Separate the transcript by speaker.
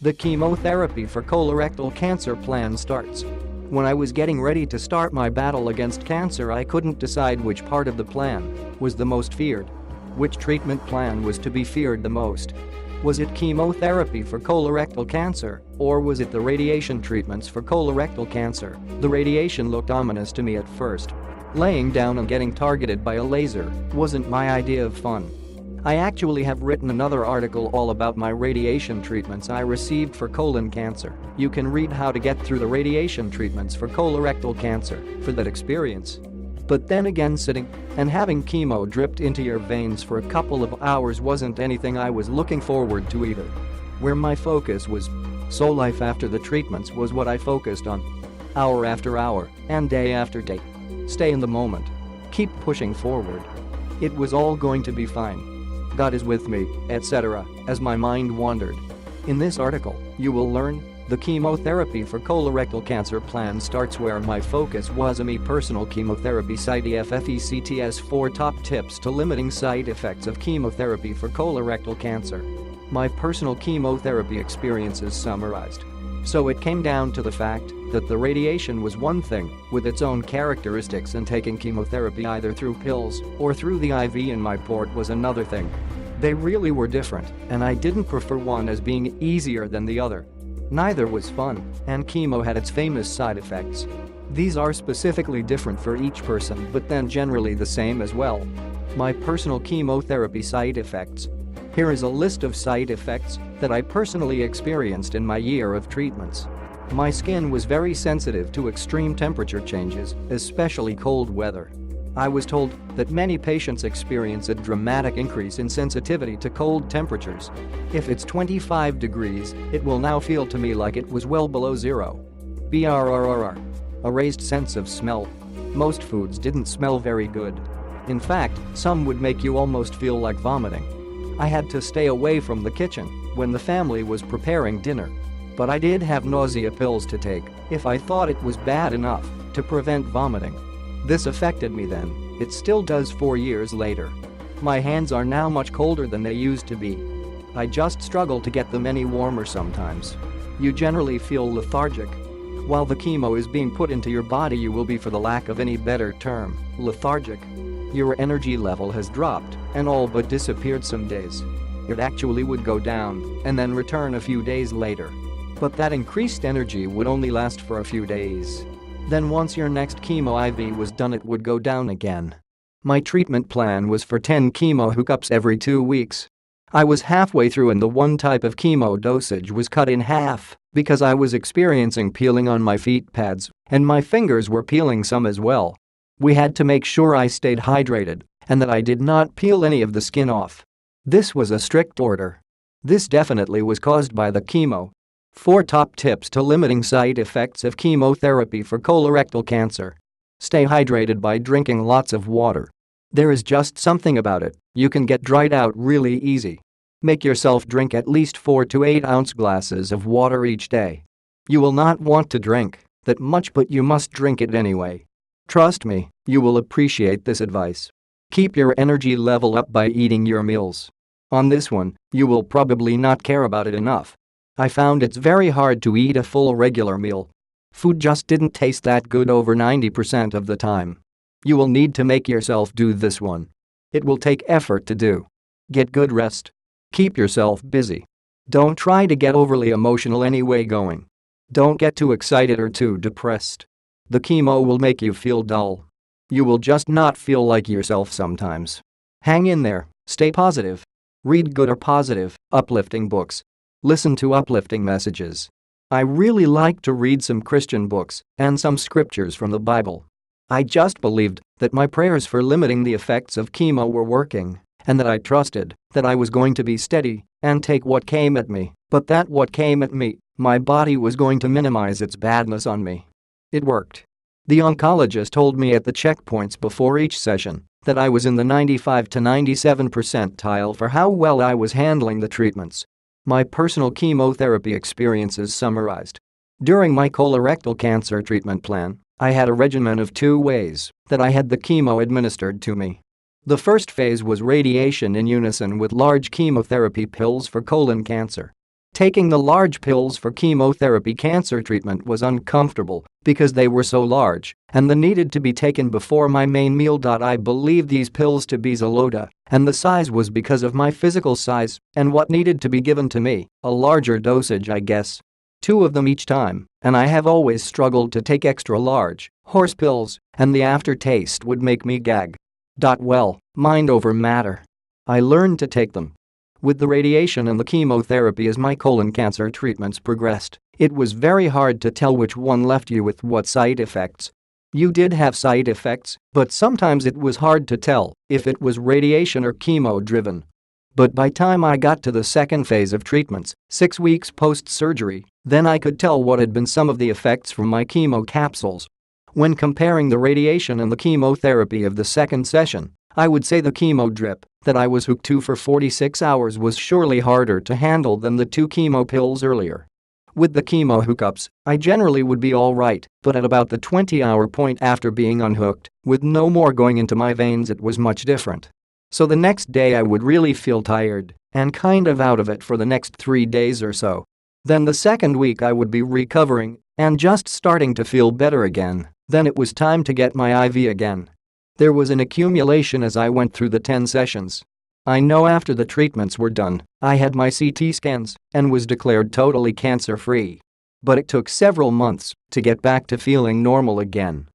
Speaker 1: The chemotherapy for colorectal cancer plan starts. When I was getting ready to start my battle against cancer, I couldn't decide which part of the plan was the most feared. Which treatment plan was to be feared the most? Was it chemotherapy for colorectal cancer, or was it the radiation treatments for colorectal cancer? The radiation looked ominous to me at first. Laying down and getting targeted by a laser wasn't my idea of fun. I actually have written another article all about my radiation treatments I received for colon cancer. You can read how to get through the radiation treatments for colorectal cancer for that experience. But then again, sitting and having chemo dripped into your veins for a couple of hours wasn't anything I was looking forward to either. Where my focus was, so life after the treatments was what I focused on. Hour after hour and day after day. Stay in the moment. Keep pushing forward. It was all going to be fine. God is with me, etc., as my mind wandered. In this article, you will learn the chemotherapy for colorectal cancer plan starts where my focus was. Me personal chemotherapy side effects 4 top tips to limiting side effects of chemotherapy for colorectal cancer. My personal chemotherapy experiences summarized. So it came down to the fact that the radiation was one thing with its own characteristics, and taking chemotherapy either through pills or through the IV in my port was another thing. They really were different, and I didn't prefer one as being easier than the other. Neither was fun, and chemo had its famous side effects. These are specifically different for each person, but then generally the same as well. My personal chemotherapy side effects. Here is a list of side effects that I personally experienced in my year of treatments. My skin was very sensitive to extreme temperature changes, especially cold weather. I was told that many patients experience a dramatic increase in sensitivity to cold temperatures. If it's 25 degrees, it will now feel to me like it was well below zero. BRRRR. A raised sense of smell. Most foods didn't smell very good. In fact, some would make you almost feel like vomiting. I had to stay away from the kitchen when the family was preparing dinner. But I did have nausea pills to take if I thought it was bad enough to prevent vomiting. This affected me then. It still does 4 years later. My hands are now much colder than they used to be. I just struggle to get them any warmer sometimes. You generally feel lethargic. While the chemo is being put into your body, you will be, for the lack of any better term, lethargic. Your energy level has dropped and all but disappeared some days. It actually would go down and then return a few days later. But that increased energy would only last for a few days. Then once your next chemo IV was done, it would go down again. My treatment plan was for 10 chemo hookups every 2 weeks. I was halfway through and the one type of chemo dosage was cut in half because I was experiencing peeling on my feet pads, and my fingers were peeling some as well. We had to make sure I stayed hydrated and that I did not peel any of the skin off. This was a strict order. This definitely was caused by the chemo. 4 top tips to limiting side effects of chemotherapy for colorectal cancer. Stay hydrated by drinking lots of water. There is just something about it, you can get dried out really easy. Make yourself drink at least 4 to 8 ounce glasses of water each day. You will not want to drink that much, but you must drink it anyway. Trust me, you will appreciate this advice. Keep your energy level up by eating your meals. On this one, you will probably not care about it enough. I found it's very hard to eat a full regular meal. Food just didn't taste that good over 90% of the time. You will need to make yourself do this one. It will take effort to do. Get good rest. Keep yourself busy. Don't try to get overly emotional anyway going. Don't get too excited or too depressed. The chemo will make you feel dull. You will just not feel like yourself sometimes. Hang in there, stay positive. Read good or positive, uplifting books. Listen to uplifting messages. I really like to read some Christian books and some scriptures from the Bible. I just believed that my prayers for limiting the effects of chemo were working, and that I trusted that I was going to be steady and take what came at me, but that what came at me, my body was going to minimize its badness on me. It worked. The oncologist told me at the checkpoints before each session that I was in the 95 to 97 percentile for how well I was handling the treatments. My personal chemotherapy experiences summarized. During my colorectal cancer treatment plan, I had a regimen of 2 ways that I had the chemo administered to me. The first phase was radiation in unison with large chemotherapy pills for colon cancer. Taking the large pills for chemotherapy cancer treatment was uncomfortable because they were so large and they needed to be taken before my main meal. I believed these pills to be Xeloda, and the size was because of my physical size and what needed to be given to me, a larger dosage I guess. 2 of them each time, and I have always struggled to take extra large horse pills, and the aftertaste would make me gag. Well, mind over matter. I learned to take them. With the radiation and the chemotherapy as my colon cancer treatments progressed, it was very hard to tell which one left you with what side effects. You did have side effects, but sometimes it was hard to tell if it was radiation or chemo-driven. But by time I got to the second phase of treatments, 6 weeks post-surgery, then I could tell what had been some of the effects from my chemo capsules. When comparing the radiation and the chemotherapy of the second session, I would say the chemo drip that I was hooked to for 46 hours was surely harder to handle than the 2 chemo pills earlier. With the chemo hookups, I generally would be alright, but at about the 20-hour point after being unhooked, with no more going into my veins, it was much different. So the next day I would really feel tired and kind of out of it for the next 3 days or so. Then the second week I would be recovering and just starting to feel better again. Then it was time to get my IV again. There was an accumulation as I went through the 10 sessions. I know after the treatments were done, I had my CT scans and was declared totally cancer-free. But it took several months to get back to feeling normal again.